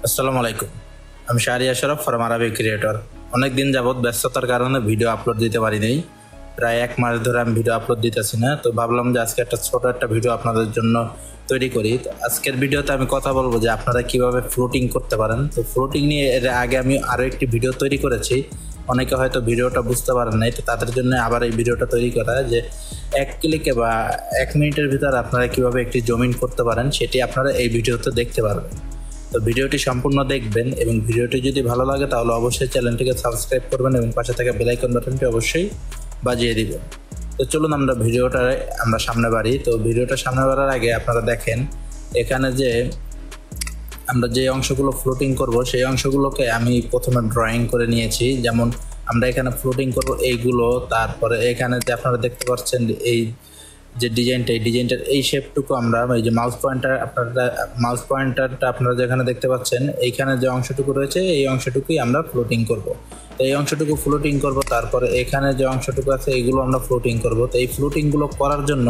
আসসালামু আলাইকুম। আমি শাহরিয়ার শরফ ফরম আরবি ক্রিয়েটর। অনেক দিন যাবৎ ব্যস্ততার কারণে ভিডিও আপলোড দিতে পারি নাই। প্রায় 1 মাস ধরে আমি ভিডিও আপলোড দিতেছি না। তো ভাবলাম যে আজকে ছোট একটা ভিডিও আপনাদের জন্য তৈরি করি। তো আজকের ভিডিওতে আমি কথা বলবো যে আপনারা কিভাবে ফ্লোটিং করতে পারেন। তো ফ্লোটিং নিয়ে এর আগে আমি আরও একটি ভিডিও তৈরি করেছি, অনেকে হয়তো ভিডিওটা বুঝতে পারেন নাই। তো তাদের জন্য আবার এই ভিডিওটা তৈরি করা, যে 1 ক্লিকে বা 1 মিনিটের ভিতর আপনারা কিভাবে একটি জমিন করতে পারেন সেটি আপনারা এই ভিডিওতে দেখতে পারবেন। তো ভিডিওটি সম্পূর্ণ দেখবেন এবং ভিডিওটি যদি ভালো লাগে তাহলে অবশ্যই চ্যানেলটিকে সাবস্ক্রাইব করবেন এবং পাশে থাকা বেল আইকন বাটনটি অবশ্যই বাজিয়ে দিবেন। তো চলুন আমরা সামনে বাড়ি। তো ভিডিওটা সামনে বাড়ার আগে আপনারা দেখেন এখানে যে আমরা যে অংশগুলো ফ্লোটিং করব সেই অংশগুলোকে আমি প্রথমে ড্রয়িং করে নিয়েছি। যেমন আমরা এখানে ফ্লোটিং করব এইগুলো, তারপরে এখানে যে আপনারা দেখতে পাচ্ছেন এই যে ডিজাইনটা, এই ডিজাইনটার এই শেপটুকু আমরা এই যে মাউস পয়েন্টারটা আপনারা যেখানে দেখতে পাচ্ছেন এইখানে যে অংশটুকু রয়েছে এই অংশটুকুই আমরা ফ্লোটিং করব। তো এই অংশটুকু ফ্লোটিং করব, তারপরে এখানে যে অংশটুকু আছে এইগুলো আমরা ফ্লোটিং করব। তো এই ফ্লোটিংগুলো করার জন্য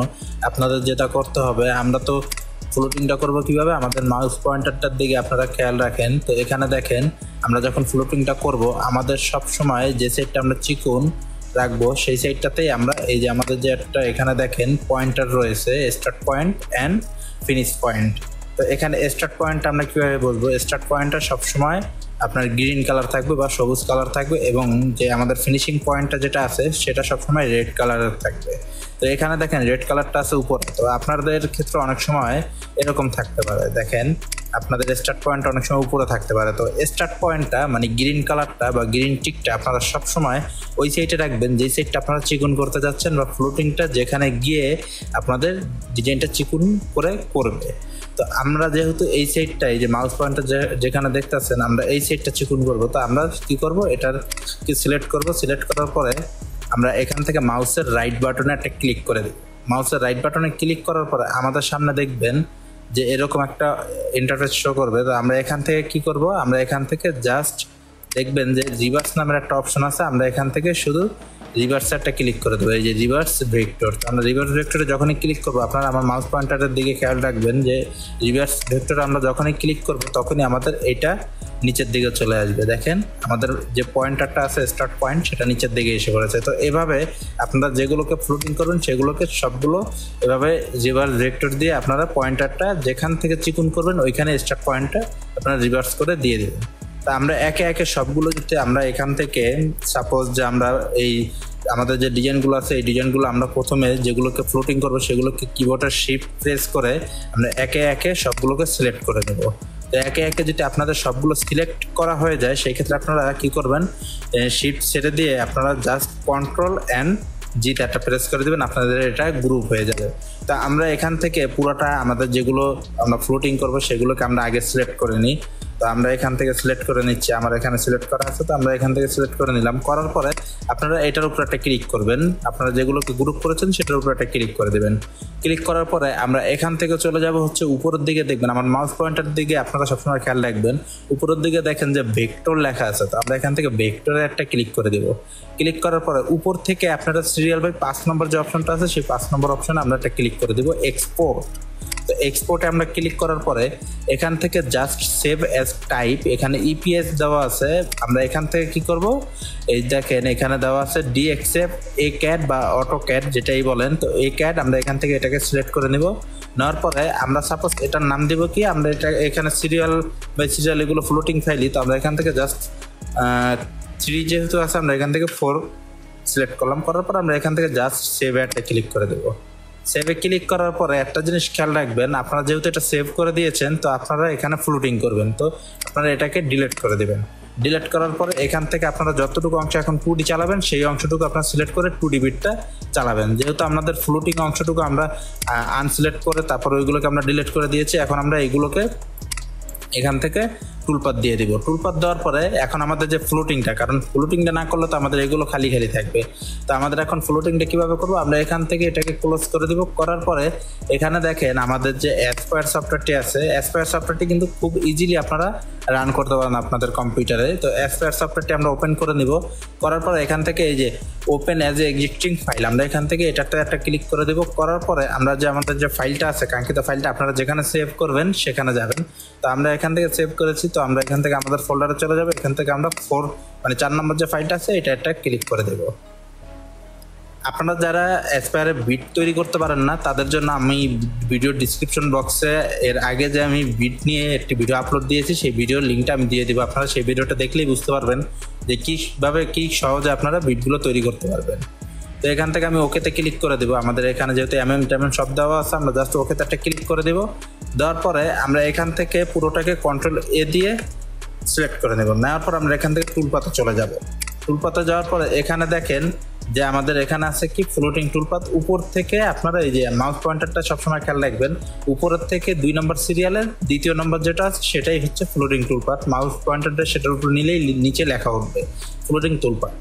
আপনাদের যেটা করতে হবে, আমরা তো ফ্লোটিংটা করব কিভাবে, আমাদের মাউস পয়েন্টারটার দিকে আপনারা খেয়াল রাখেন। তো এখানে দেখেন আমরা যখন ফ্লোটিংটা করব আমাদের সব সময় যে সাইডটা আমরা চিকন রাখবো সেই সাইডটাতেই আমরা এই যে আমাদের যে একটা এখানে দেখেন পয়েন্টার রয়েছে, start point and finish point. তো এখানে স্টার্ট পয়েন্ট আমরা কীভাবে বলবো, স্টার্ট পয়েন্টটা সবসময় আপনার গ্রিন কালার থাকবে বা সবুজ কালার থাকবে এবং যে আমাদের ফিনিশিং পয়েন্টটা যেটা আছে সেটা সবসময় রেড কালারের থাকবে। তো এখানে দেখেন রেড কালারটা আছে উপরে। তো আপনাদের ক্ষেত্রে অনেক সময় এরকম থাকতে পারে, দেখেন আপনাদের স্টার্ট পয়েন্ট অনেক সময় উপরে থাকতে পারে। তো স্টার্ট পয়েন্টটা মানে গ্রিন কালারটা বা গ্রিন টিকটা আপনারা সবসময় ওই সাইডে রাখবেন যেই সাইডটা আপনারা চিকন করতে যাচ্ছেন বা ফ্লোটিংটা যেখানে গিয়ে আপনাদের ডিজাইনটা চিকন করে করবে। তো আমরা যেহেতু এই সাইডটা এই যে মাউস পয়েন্টটা যেখানে দেখতেছেন আমরা এই সাইডটা চিকন করব, তো আমরা কি করব, এটার কি সিলেক্ট করব। সিলেক্ট করার পরে আমরা এখান থেকে মাউসের রাইট বাটনে একটা ক্লিক করে দিই। মাউসের রাইট বাটনে ক্লিক করার পরে আমাদের সামনে দেখবেন যে এরকম একটা ইন্টারফেস শো করবে। তো আমরা এখান থেকে কি করব, আমরা এখান থেকে জাস্ট দেখবেন যে রিভার্স নামের একটা অপশন আছে, আমরা এখান থেকে শুধু রিভার্সে একটা ক্লিক করে দেবো, এই যে রিভার্স ভেক্টর। তো আমরা রিভার্স ভেক্টরে যখনই ক্লিক করবো আপনারা আমার মাউস পয়েন্টারের দিকে খেয়াল রাখবেন যে রিভার্স ভেক্টরে আমরা যখনই ক্লিক করবো তখনই আমাদের এটা নিচের দিকে চলে আসবে। দেখেন আমাদের যে পয়েন্টারটা আছে স্টার্ট পয়েন্ট সেটা নিচের দিকে এসে পড়েছে। তো এভাবে আপনারা যেগুলোকে ফ্লোটিং করবেন সেগুলোকে সবগুলো এভাবে রিভার্স ভেক্টর দিয়ে আপনারা পয়েন্টারটা যেখান থেকে চিকুন করবেন ওইখানে স্টার্ট পয়েন্টটা আপনারা রিভার্স করে দিয়ে দেবেন। তা আমরা একে একে সবগুলো যদি আমরা এখান থেকে সাপোজ যে আমরা এই আমাদের যে ডিজাইনগুলো আছে এই ডিজাইনগুলো আমরা প্রথমে যেগুলোকে ফ্লোটিং করবো সেগুলোকে কিবোর্ডের শিফট প্রেস করে আমরা একে একে সবগুলোকে সিলেক্ট করে নেব। তো একে একে যদি আপনাদের সবগুলো সিলেক্ট করা হয়ে যায় সেই ক্ষেত্রে আপনারা কি করবেন, শিফট ছেড়ে দিয়ে আপনারা জাস্ট কন্ট্রোল অ্যান্ড জি একটা প্রেস করে দেবেন, আপনাদের এটা গ্রুপ হয়ে যাবে। তা আমরা এখান থেকে পুরোটা আমাদের যেগুলো আমরা ফ্লোটিং করবো সেগুলোকে আমরা আগে সিলেক্ট করে নিই। তো আমরা এখান থেকে সিলেক্ট করে নিচ্ছি, আমার এখানে সিলেক্ট করা আছে, তো আমরা এখান থেকে সিলেক্ট করে নিলাম। করার পরে আপনারা এটার উপর একটা ক্লিক করবেন, আপনারা যেগুলোকে গ্রুপ করেছেন সেটার উপর একটা ক্লিক করে দেবেন। ক্লিক করার পরে আমরা এখান থেকে চলে যাব হচ্ছে উপরের দিকে, দেখবেন আমার মাউস পয়েন্টার দিকে আপনারা সবসময় খেয়াল রাখবেন উপরের দিকে দেখেন যে ভেক্টর লেখা আছে। তো আমরা এখান থেকে ভেক্টরে একটা ক্লিক করে দেব। ক্লিক করার পরে উপর থেকে আপনারা সিরিয়াল বাই 5 নম্বর যে অপশনটা আছে সেই 5 নম্বর অপশনে আমরা একটা ক্লিক করে দেব এক্সপোর্ট। তো এক্সপোর্টে আমরা ক্লিক করার পরে এখান থেকে জাস্ট সেভ অ্যাজ টাইপ, এখানে ইপিএস দেওয়া আছে। আমরা এখান থেকে কি করব, এই দেখেন এখানে দেওয়া আছে ডিএক্সএফ এ ক্যাড বা অটো ক্যাড যেটাই বলেন। তো এই ক্যাড আমরা এখান থেকে এটাকে সিলেক্ট করে নেব। নেওয়ার পরে আমরা সাপোজ এটার নাম দেব কি, আমরা এটা এখানে সিরিয়াল বাই সিরিয়াল এগুলো ফ্লোটিং ফাইলই। তো আমরা এখান থেকে জাস্ট 3 যেহেতু আছে আমরা এখান থেকে 4 সিলেক্ট করলাম। করার পর আমরা এখান থেকে জাস্ট সেভ একটা ক্লিক করে দেবো। সেভে ক্লিক করার পরে একটা জিনিস খেয়াল রাখবেন, আপনারা যেহেতু এটা সেভ করে দিয়েছেন তো আপনারা এখানে ফ্লোটিং করবেন, তো আপনারা এটাকে ডিলিট করে দেবেন। ডিলিট করার পরে এখান থেকে আপনারা যতটুকু অংশ এখন 2D চালাবেন সেই অংশটুকু আপনারা সিলেক্ট করে 2D বিটটা চালাবেন। যেহেতু আমাদের ফ্লোটিং অংশটুকু আমরা আনসিলেক্ট করে তারপর ওইগুলোকে আমরা ডিলিট করে দিয়েছি, এখন আমরা এইগুলোকে এখান থেকে টুলপাত দিয়ে দিব। টুলপাত দেওয়ার পরে এখন আমাদের যে ফ্লোটিংটা, কারণ ফ্লোটিংটা না করলে তো আমাদের এগুলো খালি খালি থাকবে। তো আমাদের এখন ফ্লোটিংটা কীভাবে করবো, আমরা এখান থেকে এটাকে ক্লোজ করে দিব। করার পরে এখানে দেখেন আমাদের যে অ্যাসপায়ার সফটওয়্যারটি আছে, অ্যাসপায়ার সফটওয়্যারটি কিন্তু খুব ইজিলি আপনারা রান করতে পারেন আপনাদের কম্পিউটারে। তো অ্যাসপায়ার সফটওয়্যারটি আমরা ওপেন করে নিব। করার পরে এখান থেকে এই যে open as a existing file আমরা এখান থেকে এটাতে একটা ক্লিক করে দেব। করার পরে আমরা যে আমাদের যে ফাইলটা আছে কাঙ্ক্ষিত ফাইলটা আপনারা যেখানে সেভ করবেন সেখানে যাবেন। তো আমরা এখান থেকে সেভ করেছি, তো তো আমরা এখান থেকে আমাদের ফোল্ডারে চলে যাবো। এখান থেকে আমরা 4 নম্বর যে ফাইলটা আছে এটা একটা ক্লিক করে দেব। আপনারা যারা অ্যাসপায়ারে বিট তৈরি করতে পারেন না তাদের জন্য আমি ভিডিও ডিসক্রিপশন বক্সে এর আগে যে আমি বিট নিয়ে একটি ভিডিও আপলোড দিয়েছি সেই ভিডিওর লিঙ্কটা আমি দিয়ে দিব। আপনারা সেই ভিডিওটা দেখলেই বুঝতে পারবেন যে কীভাবে কি সহজে আপনারা বিটগুলো তৈরি করতে পারবেন। তো এখান থেকে আমি ওকেতে ক্লিক করে দেবো। আমাদের এখানে যেহেতু টেমএম সব দেওয়া আছে, আমরা জাস্ট ওকেতে একটা ক্লিক করে দেবো। দেওয়ার পরে আমরা এখান থেকে পুরোটাকে Ctrl+A দিয়ে সিলেক্ট করে নেব। নেওয়ার পর আমরা এখান থেকে টুলপাতে চলে যাব। টুলপাতে যাওয়ার পরে এখানে দেখেন যে আমাদের এখানে আছে কি ফ্লোটিং টুলপাত। উপর থেকে আপনারা এই যে মাউস পয়েন্টারটা সবসময় খেয়াল রাখবেন, উপরের থেকে 2 নম্বর সিরিয়ালের 2য় নম্বর যেটা আছে সেটাই হচ্ছে ফ্লোটিং টুলপাত। মাউস পয়েন্টারটা সেটার উপর নিলেই নিচে লেখা উঠবে ফ্লোটিং টুলপাত।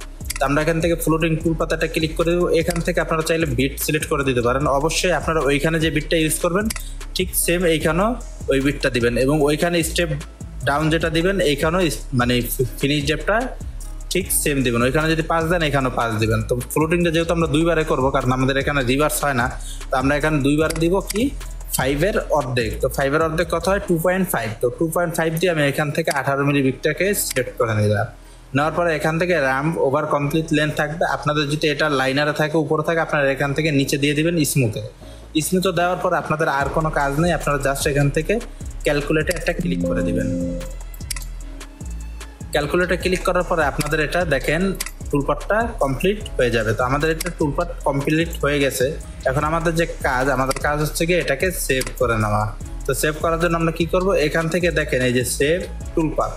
আমরা এখান থেকে ফ্লোটিং টুলপাতাটা ক্লিক করে দেবো। এখান থেকে আপনারা চাইলে বিট সিলেক্ট করে দিতে পারেন। অবশ্যই আপনারা ওইখানে যে বিটটা ইউজ করবেন ঠিক সেম এইখানেও ওই বিটটা দিবেন, এবং ওইখানে স্টেপ ডাউন যেটা দিবেন এইখানেও মানে ফিনিশ স্টেপটা ঠিক সেম দিবেন। ওইখানে যদি 5 দেন এখানেও 5 দিবেন। তো ফ্লোটিংটা যেহেতু আমরা 2বারে করবো, কারণ আমাদের এখানে রিভার্স হয় না, তো আমরা এখানে 2বার দিব কি 5-এর অর্ধেক। তো 5-এর অর্ধেক কত হয় 2.5। তো 2.5 দিয়ে আমি এখান থেকে 18 মিলি বিটটাকে সিলেক্ট করে নিলাম। নেওয়ার পরে এখান থেকে র্যাম্প ওভার কমপ্লিট লেন্থ থাকবে। আপনাদের যদি এটা লাইনারে থাকে উপরে থাকে আপনারা এখান থেকে নিচে দিয়ে দিবেন স্মুথে। স্মুথে দেওয়ার পর আপনাদের আর কোনো কাজ নেই, আপনারা জাস্ট এখান থেকে ক্যালকুলেটে একটা ক্লিক করে দিবেন। ক্যালকুলেটে ক্লিক করার পরে আপনাদের এটা দেখেন টুলপারটা কমপ্লিট হয়ে যাবে। তো আমাদের এটা টুলপার কমপ্লিট হয়ে গেছে। এখন আমাদের যে কাজ, আমাদের কাজ হচ্ছে কি এটাকে সেভ করে নেওয়া। তো সেভ করার জন্য আমরা কি করব, এখান থেকে দেখেন এই যে সেভ টুলপার।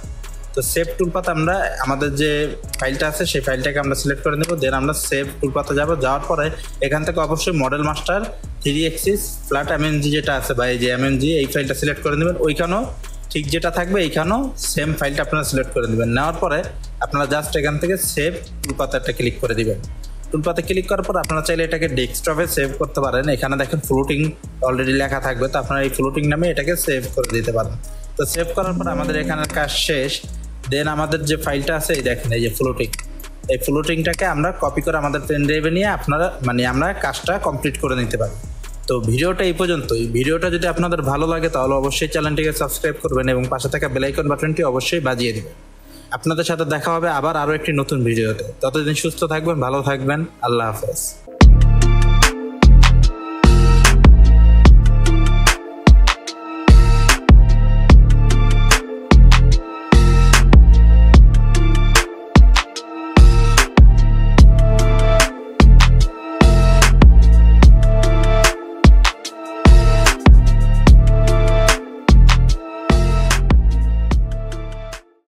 তো সেভ টুলপাত আমরা আমাদের যে ফাইলটা আছে সেই ফাইলটাকে আমরা সিলেক্ট করে নেব। দেন আমরা সেভ টুলপাতে যাব। যাওয়ার পরে এখান থেকে অবশ্যই model master 3 axis flat MMG যেটা আছে বা এই যে MMG এই ফাইলটা সিলেক্ট করে নেবেন। ওইখানেও ঠিক যেটা থাকবে এইখানেও সেম ফাইলটা আপনারা সিলেক্ট করে নেবেন। নেওয়ার পরে আপনারা জাস্ট এখান থেকে সেভ টুলপাতে একটা ক্লিক করে দিবেন। টুলপাতে ক্লিক করার পর আপনারা চাইলে এটাকে ডেস্কটপে সেভ করতে পারেন। এখানে দেখেন ফ্লোটিং অলরেডি লেখা থাকবে, তো আপনারা এই ফ্লোটিং নামে এটাকে সেভ করে দিতে পারেন। তো সেভ করার পর আমাদের এখানের কাজ শেষ। দেন আমাদের যে ফাইলটা আছে এই দেখেন এই যে ফ্লোটিং, এই ফ্লোটিংটাকে আমরা কপি করে আমাদের পেন ড্রাইভে নিয়ে আপনারা আমরা কাজটা কমপ্লিট করে নিতে পারি। তো ভিডিওটা এই পর্যন্তই। ভিডিওটা যদি আপনাদের ভালো লাগে তাহলে অবশ্যই চ্যানেলটিকে সাবস্ক্রাইব করবেন এবং পাশে থাকা বেল আইকন বাটনটি অবশ্যই বাজিয়ে দিবেন। আপনাদের সাথে দেখা হবে আবার আরও একটি নতুন ভিডিওতে। ততদিন সুস্থ থাকবেন, ভালো থাকবেন। আল্লাহ হাফেজ।